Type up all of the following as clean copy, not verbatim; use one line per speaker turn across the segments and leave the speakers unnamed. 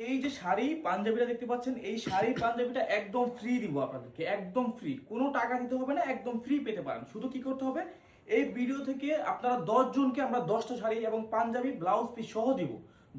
এই যে শাড়ি পাঞ্জাবিটা দেখতে পাচ্ছেন, এই শাড়ি পাঞ্জাবিটা একদম ফ্রি দিব আপনাদেরকে, একদম ফ্রি, কোনো টাকা দিতে হবে না, একদম ফ্রি পেতে পারেন। শুধু কি করতে হবে, এই ভিডিও থেকে আপনারা 10 জনকে আমরা 10টা শাড়ি এবং পাঞ্জাবি ব্লাউজ পিস সহ দিব।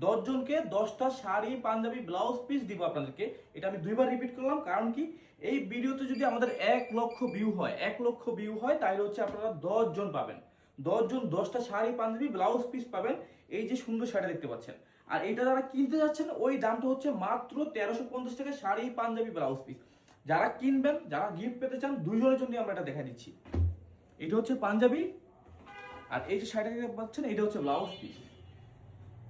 10 জনকে 10টা শাড়ি পাঞ্জাবি ব্লাউজ পিস দিব আপনাদেরকে। এটা আমি দুইবার রিপিট করলাম, কারণ কি, এই ভিডিওতে যদি আমাদের 1 লক্ষ ভিউ হয়, 1 লক্ষ ভিউ হয়, তাহলে হচ্ছে আপনারা 10 জন পাবেন। 10 জন 10টা শাড়ি পাঞ্জাবি ব্লাউজ পিস পাবেন। এই যে সুন্দর শাড়িটা দেখতে পাচ্ছেন, আর এটা যারা কিনতে যাচ্ছেন ওই দামটা হচ্ছে মাত্র 1350 টাকা শাড়ি পাঞ্জাবি ব্লাউজ পিস। যারা কিনবেন, যারা গিফট পেতে চান, দুইজনের জন্য আমরা এটা দেখা দিচ্ছি। এটা হচ্ছে পাঞ্জাবি, আর এই যে শাড়িটা দেখতে পাচ্ছেন এটা হচ্ছে ব্লাউজ পিস।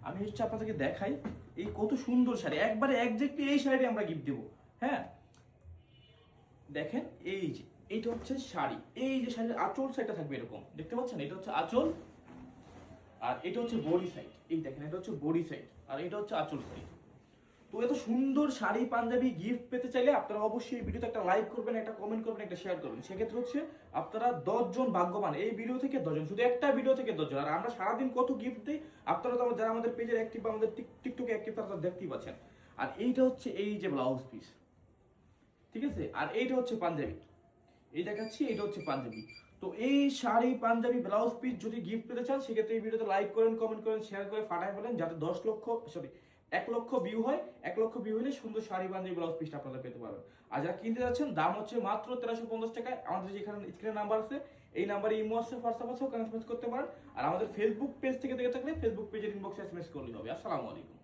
আমি হচ্ছে আপনাদেরকে দেখাই, এই কত সুন্দর শাড়ি, একবারে একজ্যাক্টলি এই শাড়িটি আমরা গিফট দেবো। হ্যাঁ, দেখেন এই যে এইটা হচ্ছে শাড়ি, এই যে শাড়ির আঁচল সাইডটা থাকবে এরকম, দেখতে পাচ্ছেন, এটা হচ্ছে আঁচল, আর এটা হচ্ছে বডি সাইড। এই দেখেন, এটা হচ্ছে বডি সাইড, আর এটা হচ্ছে আঁচল সাইড। তো এত সুন্দর শাড়ি পাঞ্জাবি গিফট পেতে চাইলে আপনারা অবশ্যই এই ভিডিওতে একটা লাইক করবেন, একটা কমেন্ট করবেন, একটা শেয়ার করবেন। সেক্ষেত্রে হচ্ছে আপনারা 10 জন ভাগ্যবান, এই ভিডিও থেকে 10 জন, শুধু একটা ভিডিও থেকে 10 জন। আর আমরা সারাদিন কত গিফট দিই, আপনারা তো যারা আমাদের পেজের অ্যাক্টিভ বা আমাদের টিকটকে অ্যাক্টিভ, তারা দেখতেই পাচ্ছেন। আর এইটা হচ্ছে এই যে ব্লাউজ পিস, ঠিক আছে, আর এইটা হচ্ছে পাঞ্জাবি, এই দেখাচ্ছি, এটা হচ্ছে পাঞ্জাবি। তো এই শাড়ি পাঞ্জাবি ব্লাউজ পিস যদি গিফট পেতে চান, সেক্ষেত্রে এই ভিডিওতে লাইক করেন, কমেন্ট করেন, শেয়ার করে ফাটায় ফেলেন, যাতে 1 লক্ষ ভিউ হয়। 1 লক্ষ ভিউ হলে সুন্দর শাড়ি পাঞ্জাবি ব্লাউজ পিসটা আপনারা পেতে পারবেন। আর যারা কিনতে যাচ্ছেন, দাম হচ্ছে মাত্র 1350 টাকায়। আমাদের যেখানে স্ক্রিনে নাম্বার আছে, এই নাম্বারে ইমো আছে, হোয়াটসঅ্যাপ আছে, ওখানে মেসেজ করতে পারেন। আর আমাদের ফেসবুক পেজ থেকে দেখে থাকলে ফেসবুক পেজের ইনবক্সে এসএমএস করলেই হবে। আসসালামু আলাইকুম।